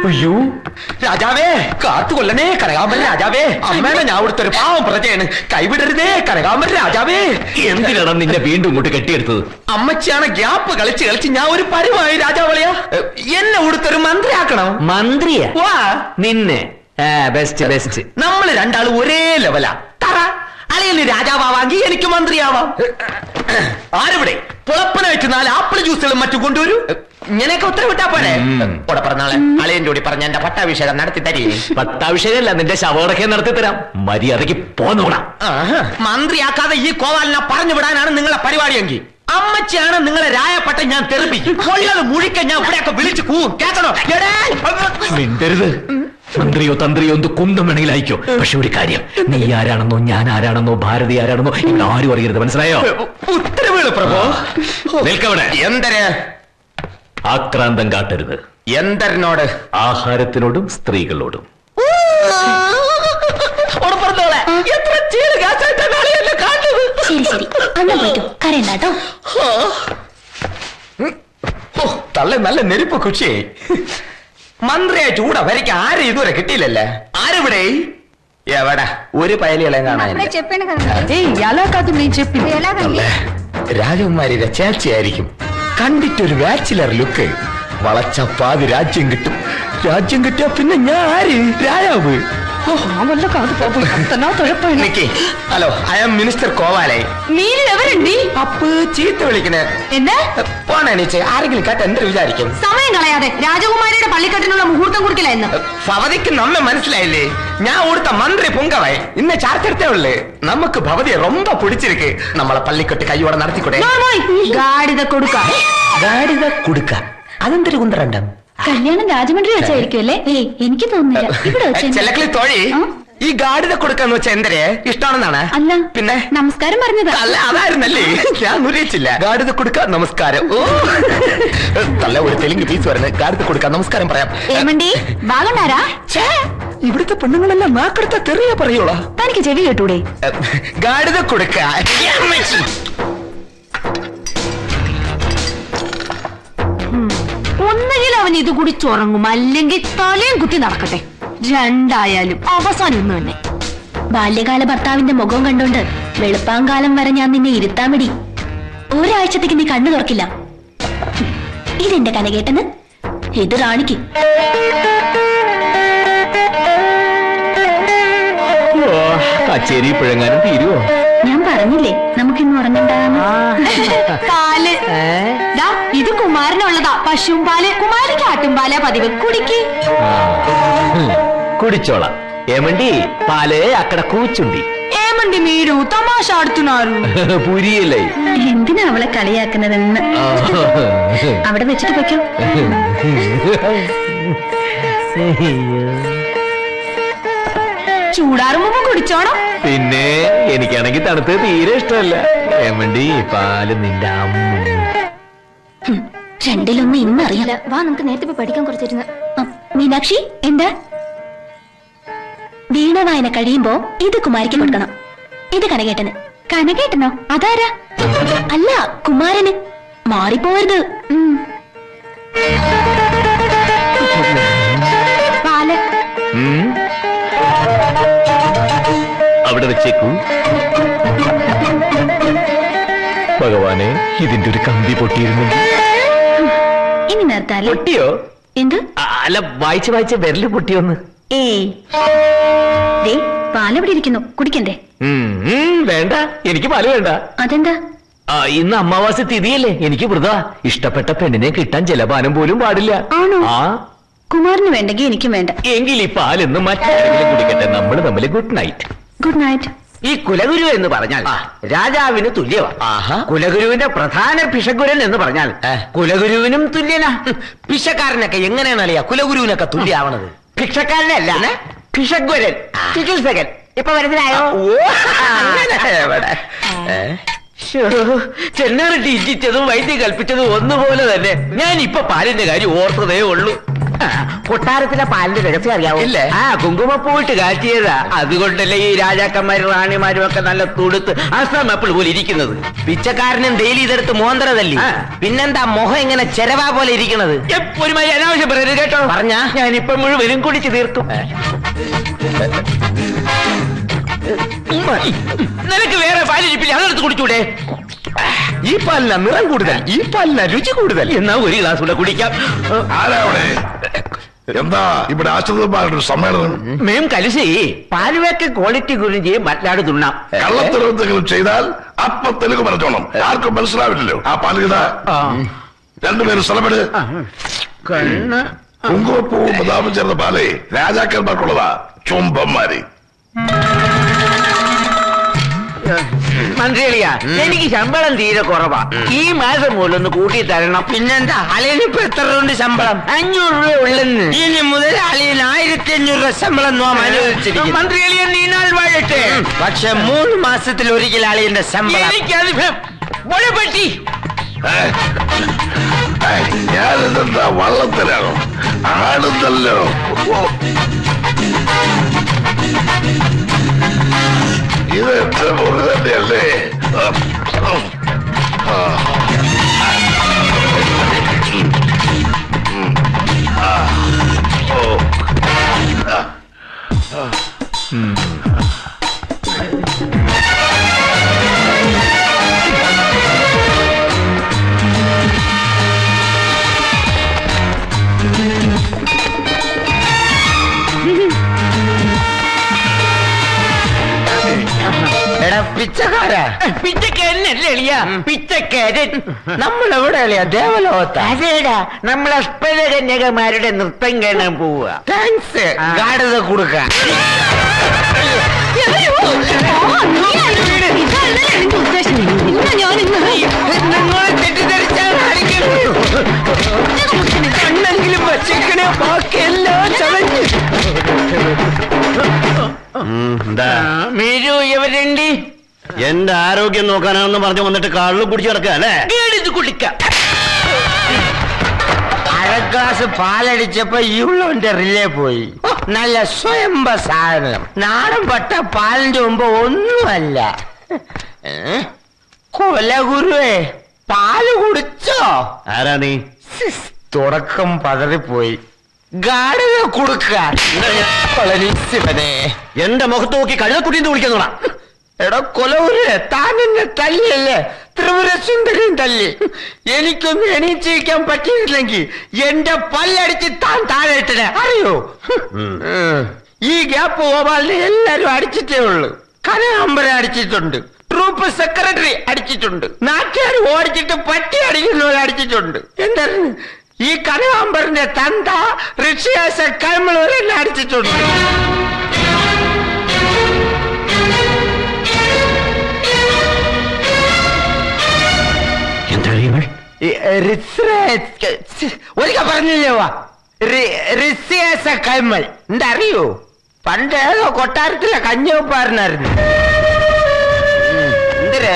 അയ്യോ രാജാവേ, കാത്തുകൊല്ലണേ കനകാംബര രാജാവേ. അമ്മേനെ ഞാൻ ഇവിടുത്തെ ഒരു പാവം പ്രജയാണ്, കൈവിടരുതേ കനകാംബര രാജാവേ. എന്തിനാണ് നിന്നെ വീണ്ടും ഇങ്ങോട്ട് കെട്ടിയെടുത്തത്? അമ്മച്ചിയാണ് ഗ്യാപ്പ് കളിച്ച് ഞാൻ ഒരു പരിവായി രാജാവളിയാ. എന്നെ ഇവിടുത്തെ ഒരു മന്ത്രിയാക്കണം. മന്ത്രിയാ? വാ നിന്നെ ബെസ്റ്റ് ബെസ്റ്റ്. നമ്മൾ രണ്ടാളും ഒരേ ലെവലാ. തറ അളിയന് രാജാവാങ്കി എനിക്ക് മന്ത്രിയാവാം. ആരിവിടെ പുളപ്പനായിട്ട് 4 ആപ്പിൾ ജ്യൂസുകളും മറ്റും കൊണ്ടുവരൂ. ഇങ്ങനെയൊക്കെ ഉത്തരവിട്ടാ പോലെ. ഇവിടെ പറഞ്ഞാളെ അളിയന്റെ കൂടി പറഞ്ഞ എന്റെ പട്ടാഭിഷേകം നടത്തി തരീ. പട്ടാഭിഷേകമല്ല, നിന്റെ ശവടക്കെ നടത്തി തരാം. മര്യാദക്ക് പോന്നോടാ. മന്ത്രിയാക്കാതെ ഈ കോവാലിനെ പറഞ്ഞു വിടാനാണ് നിങ്ങളെ പരിപാടിയെങ്കിൽ അമ്മച്ചിയാണ് നിങ്ങളെ രായപ്പെട്ട ഞാൻ തെറിപ്പിക്കും. കൊള്ളത് മുഴിക്കാൻ ഞാൻ ഇവിടെയൊക്കെ വിളിച്ചു കൂവും. കേൾക്കണോ? മിണ്ടരുത്. മന്ത്രിയോ തന്ത്രിയോ എന്ത് കുന്തം വേണമെങ്കിലായിക്കോ. പക്ഷെ ഒരു കാര്യം, നീ ആരാണെന്നോ ഞാൻ ആരാണെന്നോ ഭാരതി ആരാണെന്നോ ഇവിടെ ആരും അറിയരുത്. മനസ്സിലായോ? ഉത്തരവുകൾ പ്രഭു. നിൽക്കവിടെ. എന്തര്? ആക്രാന്തം കാട്ടരുത്. എന്തരനോട്? ആഹാരത്തിനോടും സ്ത്രീകളോടും. ശരി ശരി, അണ്ണൻ പോയിട്ടു കരയണ്ടാട്ടോ. തള്ള നല്ല നെരുപ്പ് കുച്ചി. മന്ത്രിയായിട്ട് കൂടെ വരയ്ക്ക് ആരും ഇതുവരെ കിട്ടിയില്ലല്ലേ. ആരിവിടെ? എവിടെ ഒരു പയലികളെ കാണാനില്ല. രാജകുമാരിയുടെ ചേച്ചിയായിരിക്കും. കണ്ടിട്ടൊരു ബാച്ചിലർ ലുക്ക്. വളച്ച പാതി രാജ്യം കിട്ടും. രാജ്യം കിട്ടിയ പിന്നെ ഞാൻ ആര്? രാജാവ്. ഹലോ, ഐ ആം മിനിസ്റ്റർ കോവാലെ. അപ്പ് ചീത്ത വിളിക്കണേ. പോണീച്ചേ, ആരെങ്കിലും കേട്ട എന്തൊരു വിചാരിക്കും? സമയം കളയാതെ രാജകുമാരിയുടെ പള്ളിക്കെട്ടിനുള്ള മുഹൂർത്തം കുറിക്കലായിരുന്നു. ഭവതിക്ക് നമ്മെ മനസ്സിലായില്ലേ? ഞാൻ കൊടുത്ത മന്ത്രി പൊങ്കവേ ഇന്ന് ചാർച്ചെടുത്തേ ഉള്ളു. നമുക്ക് ഭവതിയെ ரொம்ப പിടിച്ചിരിക്ക്. നമ്മളെ പള്ളിക്കെട്ട് കൈയോടെ നടത്തിക്കൂടെ? ഗാഡിത കൊടുക്ക. ഗാഡിത കൊടുക്ക അതെന്തൊരു കുന്തരണ്ടം? കല്യാണം രാജമന്ത്രി വെച്ചായിരിക്കും അല്ലേ? എനിക്ക് തോന്നുന്നില്ല. ഇവിടെ ചെലക്കളി തോഴി, ഈ ഗാഡിത കൊടുക്കാന്ന് വെച്ചാ എന്തരെ ഇഷ്ടമാണെന്നാണ്? അല്ല, പിന്നെ നമസ്കാരം പറഞ്ഞതാ. അല്ല, അതായിരുന്നല്ലേ? ഞാൻ മുറിയിച്ചില്ല. ഗാഡിത കൊടുക്ക നമസ്കാരം. തല്ല ഒരു തെലുങ്ക് പീസ് വരുന്നത്. ഗാഡിത കൊടുക്ക നമസ്കാരം പറയാം. ഏമണ്ടി ബാഗണ്ടാരാ? ഇവിടുത്തെ പെണ്ണുങ്ങളെല്ലാം നാക്കെടുത്ത തെറിയ പറയോളാ. തനിക്ക് ചെവി കേട്ടൂടെ? ഗാഡിത കൊടുക്ക. ഒന്നുകിൽ അവൻ ഇത് കൂടി ചുറങ്ങും, അല്ലെങ്കിൽ തലയും കുത്തി നടക്കട്ടെ. രണ്ടായാലും അവസാനം ഒന്ന് തന്നെ. ബാല്യകാല ഭർത്താവിന്റെ മുഖം കണ്ടോണ്ട് വെളുപ്പാങ്കാലം വരെ ഞാൻ നിന്നെ ഇരുത്താൻ വേണ്ടി. ഒരാഴ്ചത്തേക്ക് നീ കണ്ണു തുറക്കില്ല. ഇതെന്റെ കനകേട്ടന്, ഇത് റാണിക്ക്. കച്ചേരി പിഴങ്ങാനും തീരുവോ? ഞാൻ പറഞ്ഞില്ലേ നമുക്കിന്ന് ഉറങ്ങണ്ടാന്ന്. പാല് ഇത് കുമാരനുള്ളതാ. പശുവും പാല്. കുമാരിക്ക് ആട്ടുംപാലാ പതിവ്. കുടിക്ക്. കുടിച്ചോളാം. ഏമണ്ടി പാല് അക്കട കൂച്ചുണ്ടി. ഏമണ്ടി മീരു തമാശ ആടുത്തുനാരു. പുരിയല്ലേ? എന്തിനാ അവളെ കളിയാക്കുന്നതെന്ന് അവിടെ വെച്ചിട്ട് വെക്കോ. ചൂടാറുമ്പോ കുടിച്ചോണം. പിന്നെ എനിക്കാണെങ്കിൽ തണുത്ത് തീരെ ഇഷ്ടമല്ല. ഏമണ്ടി പാല് നിന്റെ അമ്മ. രണ്ടിലൊന്നും ഇന്നറിയില്ല. വാ, നമുക്ക് നേരത്തെ പോയി പഠിക്കാൻ കുറച്ചിരുന്ന്. മീനാക്ഷി, എന്താ? വീണ വായന കഴിയുമ്പോ ഇത് കുമാരിക്ക് കൊടുക്കണം. ഇത് കനകേട്ടന്. കനകേട്ടനോ? അതാരാ? അല്ല, കുമാരന്. മാറിപ്പോവരുത്. പാല് അവിടെ വെച്ചേക്കൂ. ഭഗവാനെ, ഇതിന്റെ ഒരു കമ്പി പൊട്ടിയിരുന്നെങ്കിൽ. ഇനി നിർത്താലോ? പൊട്ടിയോ? എന്ത്? അല്ല, വായിച്ച് വായിച്ച് വിരല് പൊട്ടിയോന്ന്. പാലെവിടെ ഇരിക്കുന്നു, കുടിക്കണ്ടേ? വേണ്ട, എനിക്ക് പാല് വേണ്ട. അതെന്താ? ഇന്ന് അമാവാസി തിഥിയല്ലേ, എനിക്ക് വൃതാ. ഇഷ്ടപ്പെട്ട പെണ്ണിനെ കിട്ടാൻ ജലപാനം പോലും പാടില്ല. ആണോ? കുമാരന് വേണ്ടെങ്കിൽ എനിക്കും വേണ്ട. എങ്കിൽ ഈ പാലെന്ന് മറ്റാരെങ്കിലും കുടിക്കട്ടെ. നമ്മൾ തമ്മിൽ ഗുഡ് നൈറ്റ്. Good night. ഈ കുലഗുരു എന്ന് പറഞ്ഞാൽ രാജാവിന് തുല്യമാണ്. കുലഗുരുവിന്റെ പ്രധാന പിശകുരൻ എന്ന് പറഞ്ഞാൽ കുലഗുരുവിനും തുല്യനാ. പിശക്കാരനൊക്കെ എങ്ങനെയാണ് അറിയാ കുലഗുരുവിനൊക്കെ തുല്യാവണത്? ഭിക്ഷക്കാരനല്ല, പിശകുരൻ, ചികിത്സകൻ. ഇപ്പൊ മനസ്സിലായോ? ചെന്നേറിട്ട് ഇഞ്ചിച്ചതും വൈദ്യം കൽപ്പിച്ചതും ഒന്നുപോലെ തന്നെ. ഞാൻ ഇപ്പൊ പാലിന്റെ കാര്യം ഓർത്തതേ ഉള്ളൂ. കൊട്ടാരത്തിലെ പാലിന്റെ രഹസ്യം അറിയാവോ? ഇല്ലേ? കുങ്കുമപ്പൂവിട്ട് കാച്ചിയതാ. അതുകൊണ്ടല്ലേ ഈ രാജാക്കന്മാരും റാണിമാരും ഒക്കെ നല്ല തുടുത്ത് അസമപ്പിൾ പോലെ ഇരിക്കുന്നത്. പിച്ചക്കാരനും ഡെയിലി ഇതെടുത്ത് മോന്തറതല്ലേ. പിന്നെന്താ മുഖം ഇങ്ങനെ ചെരവാ പോലെ ഇരിക്കണത്? ഒരുമായി അനാവശ്യം പറയരുത് കേട്ടോ. പറഞ്ഞാ ഞാനിപ്പൊ മുഴുവനും കുടിച്ചു തീർത്തു. നിനക്ക് വേറെ പാലിരിപ്പില്ല, അതെടുത്ത് കുടിച്ചൂടെ? ഈ പാലിന നിറം കൂടുതൽ, ഈ പാലിന രുചി കൂടുതൽ. എന്നാ ഒരു ഗ്ലാസ് കൂടെ കുടിക്കാം. എന്താ ഇവിടെ ആശ്രിതന്മാരുടെ സമ്മേളനം? മേം കലിശി പാലുവേക്ക് ക്വാളിറ്റി ഗുరించి മറ്റാട് തുണ്ണാം. കള്ളത്തരവെന്തെങ്കിലും ചെയ്താൽ അപ്പൊ തെലുങ്ക് പറഞ്ഞോണം, ആർക്കും മനസ്സിലാവില്ലല്ലോ. ആ പാലുകഥ രണ്ടുപേരും സ്ഥലപ്പെട്. കുങ്കുമപ്പൂവും ബദാമും ചേർന്ന പാലേ രാജാക്കന്മാർക്കുള്ളതാ, ചുംബന്മാര്. മന്ത്രികളിയാ, എനിക്ക് ശമ്പളം തീരെ കുറവാ. ഈ മാസം പോലും ഒന്ന് കൂട്ടി തരണം. പിന്നെന്താ അളിയനിപ്പോ എത്ര രൂപ ശമ്പളം? 500 രൂപ ഉള്ളെന്ന്. ഇനി മുതൽ അളിയൻ 1500 രൂപ ശമ്പളം അനുവദിച്ചിരിക്കും. മന്ത്രികളിയെ നീനാൾ വാഴട്ടെ. പക്ഷെ 3 മാസത്തിൽ ഒരിക്കൽ അളിയന്റെ ശമ്പളം. പറ്റി ഞാനിതെന്താ വള്ളത്തിലാണോ? ആടുന്നല്ലോ. ഇത് എത്ര മുറി തന്നെയല്ലേ? പിച്ചക്കാരാ, പിച്ചക്കാരനല്ലേ എളിയ? പിച്ചക്കാരൻ നമ്മളെവിടെ എളിയ? ദേവലോകത്ത്. അതേടാ, നമ്മൾ അസ്പദകന്യകമാരുടെ നൃത്തം കാണാൻ പോവുക. താങ്ക്സ്. ഗാഠത കൊടുക്ക. കണ്ണെങ്കിലും വച്ചിക്കണേ, ബാക്കിയെല്ലാം ചതഞ്ഞ്. മീരു ഇവരുണ്ടി എന്റെ ആരോഗ്യം നോക്കാനാണെന്ന് പറഞ്ഞു വന്നിട്ട് കള്ളു കുടിച്ചു കിടക്കുക അല്ലേ? ഇത് കുടിക്കാം. അര ഗ്ലാസ് പാലടിച്ചപ്പോ ഈ ഉള്ളവന്റെ റിലേ പോയി. നല്ല സ്വയംഭ സാധനം. നാടൻ പട്ട പാലിന്റെ മുമ്പ് ഒന്നുമല്ല. കൊലഗുരുവേ, പാല് കുടിച്ചോ? ആരാ നീ? തുടക്കം പതറിപ്പോയി. ഗാഠത കൊടുക്കാൻ ശിവനെ. എന്റെ മുഖത്ത് നോക്കി കഴുതക്കുട്ടിന്ന് വിളിക്കുന്നോടാ. എടാ കൊലഗുരുവേ, താൻ എന്നെ തല്ലിയല്ലേ? ത്രിപുര സുന്ദരിയും തല്ലി. എനിക്കൊന്നും എണീച്ചിരിക്കാൻ പറ്റിയില്ലെങ്കിൽ എന്റെ പല്ലടിച്ച് താൻ താഴെ ഇട്ടനെ, അറിയോ? ഈ ഗ്യാപ്പ് ഗോപാലിനെ എല്ലാരും അടിച്ചിട്ടേ ഉള്ളു. കനകാമ്പര അടിച്ചിട്ടുണ്ട്, ട്രൂപ്പ് സെക്രട്ടറി അടിച്ചിട്ടുണ്ട്, നാട്ടുകാർ ഓടിച്ചിട്ട് പട്ടി അടിക്കുന്നവരെ അടിച്ചിട്ടുണ്ട്. എന്തായിരുന്നു ഈ കനകാമ്പറിന്റെ തന്ത ഋഷിയാശ കൈമളവരെ എന്നെ അടിച്ചിട്ടുണ്ട്. ഒരിക്കൽ പറഞ്ഞില്ലേ ഋഷിയാശ കൈമൾ? എന്താ അറിയോ? പണ്ട് ഏതോ കൊട്ടാരത്തിലെ കഞ്ഞവപ്പാരനായിരുന്നു. എന്തിന്